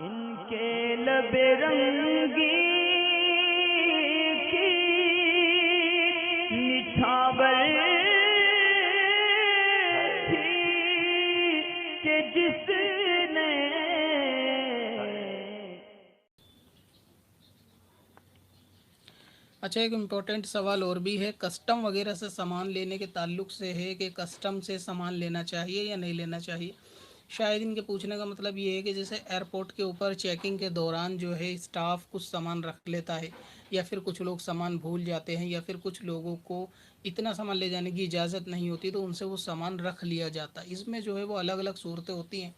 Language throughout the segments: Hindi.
इनके लबे रंगी की निछावर थी कि जिसने अच्छा, एक इम्पोर्टेंट सवाल और भी है, कस्टम वगैरह से सामान लेने के ताल्लुक से है कि कस्टम से सामान लेना चाहिए या नहीं लेना चाहिए। शायद इनके पूछने का मतलब ये है कि जैसे एयरपोर्ट के ऊपर चेकिंग के दौरान जो है स्टाफ कुछ सामान रख लेता है, या फिर कुछ लोग सामान भूल जाते हैं, या फिर कुछ लोगों को इतना सामान ले जाने की इजाज़त नहीं होती तो उनसे वो सामान रख लिया जाता है। इसमें जो है वो अलग अलग सूरतें होती हैं।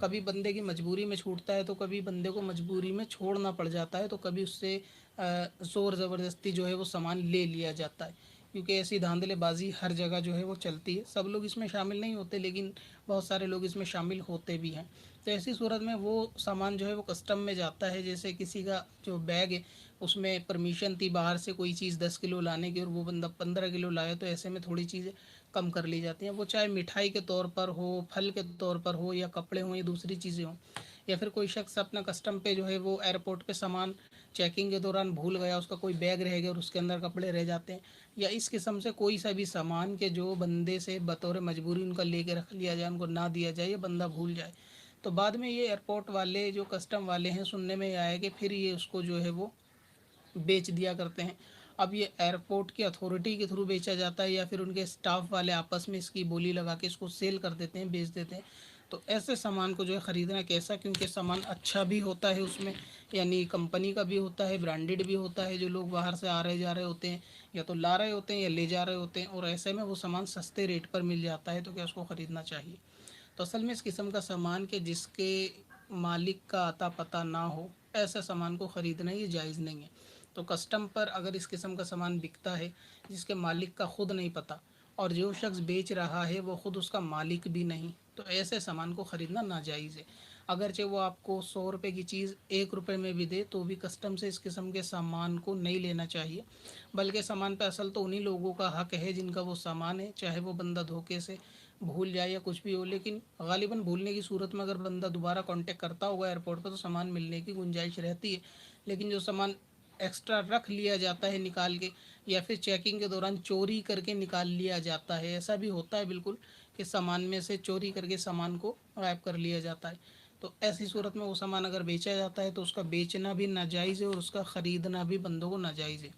कभी बंदे की मजबूरी में छूटता है तो कभी बंदे को मजबूरी में छोड़ना पड़ जाता है, तो कभी उससे ज़ोर ज़बरदस्ती जो है वो सामान ले लिया जाता है। क्योंकि ऐसी धांधलेबाजी हर जगह जो है वो चलती है। सब लोग इसमें शामिल नहीं होते, लेकिन बहुत सारे लोग इसमें शामिल होते भी हैं। तो ऐसी सूरत में वो सामान जो है वो कस्टम में जाता है। जैसे किसी का जो बैग है उसमें परमिशन थी बाहर से कोई चीज़ 10 किलो लाने की और वो बंदा 15 किलो लाया, तो ऐसे में थोड़ी चीज़ें कम कर ली जाती हैं। वो चाहे मिठाई के तौर पर हो, फल के तौर पर हो, या कपड़े हों, या दूसरी चीज़ें हों। या फिर कोई शख्स अपना कस्टम पे जो है वो एयरपोर्ट पे सामान चेकिंग के दौरान भूल गया, उसका कोई बैग रह गया और उसके अंदर कपड़े रह जाते हैं, या इस किस्म से कोई सा भी सामान के जो बंदे से बतौर मजबूरी उनका लेके रख लिया जाए, उनको ना दिया जाए, या बंदा भूल जाए, तो बाद में ये एयरपोर्ट वाले जो कस्टम वाले हैं सुनने में आया कि फिर ये उसको जो है वो बेच दिया करते हैं। अब ये एयरपोर्ट की अथॉरिटी के थ्रू बेचा जाता है, या फिर उनके स्टाफ वाले आपस में इसकी बोली लगा के इसको सेल कर देते हैं, बेच देते हैं। तो ऐसे सामान को जो है ख़रीदना कैसा, क्योंकि सामान अच्छा भी होता है उसमें, यानी कंपनी का भी होता है, ब्रांडेड भी होता है, जो लोग बाहर से आ रहे जा रहे होते हैं, या तो ला रहे होते हैं या ले जा रहे होते हैं, और ऐसे में वो सामान सस्ते रेट पर मिल जाता है, तो क्या उसको ख़रीदना चाहिए। तो असल में इस किस्म का सामान के जिसके मालिक का अता पता ना हो, ऐसे सामान को ख़रीदना ये जायज़ नहीं है। तो कस्टम पर अगर इस किस्म का सामान बिकता है जिसके मालिक का ख़ुद नहीं पता, और जो शख्स बेच रहा है वो ख़ुद उसका मालिक भी नहीं, तो ऐसे सामान को ख़रीदना नाजायज़ है। अगरचे वो आपको 100 रुपये की चीज़ 1 रुपये में भी दे, तो भी कस्टम से इस किस्म के सामान को नहीं लेना चाहिए। बल्कि सामान पे असल तो उन्हीं लोगों का हक़ है जिनका वो सामान है, चाहे वो बंदा धोखे से भूल जाए या कुछ भी हो। लेकिन गालिबन भूलने की सूरत में अगर बंदा दोबारा कांटेक्ट करता होगा एयरपोर्ट पर, तो सामान मिलने की गुंजाइश रहती है। लेकिन जो सामान एक्स्ट्रा रख लिया जाता है निकाल के, या फिर चेकिंग के दौरान चोरी करके निकाल लिया जाता है, ऐसा भी होता है बिल्कुल, कि सामान में से चोरी करके सामान को गायब कर लिया जाता है। तो ऐसी सूरत में वो सामान अगर बेचा जाता है तो उसका बेचना भी नाजायज़ है और उसका ख़रीदना भी बंदों को नाजायज़ है।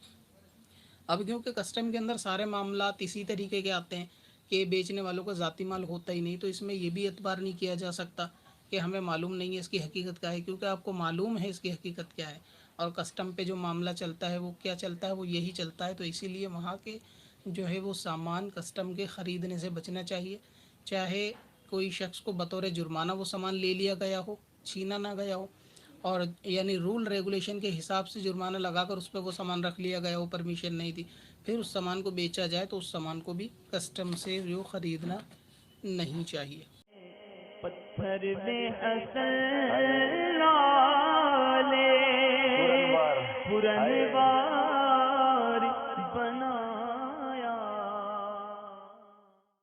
अब क्योंकि कस्टम के अंदर सारे मामलात इसी तरीके के आते हैं कि बेचने वालों का ज़ाती माल होता ही नहीं, तो इसमें ये भी एतबार नहीं किया जा सकता कि हमें मालूम नहीं है इसकी हकीकत क्या है, क्योंकि आपको मालूम है इसकी हकीकत क्या है। और कस्टम पे जो मामला चलता है वो क्या चलता है, वो यही चलता है। तो इसीलिए वहाँ के जो है वो सामान कस्टम के ख़रीदने से बचना चाहिए। चाहे कोई शख्स को बतौर जुर्माना वो सामान ले लिया गया हो, छीना ना गया हो, और यानी रूल रेगुलेशन के हिसाब से जुर्माना लगाकर उस पर वो सामान रख लिया गया हो, परमिशन नहीं थी, फिर उस सामान को बेचा जाए, तो उस सामान को भी कस्टम से जो ख़रीदना नहीं चाहिए। पत्थर में असल लाले पुरनवार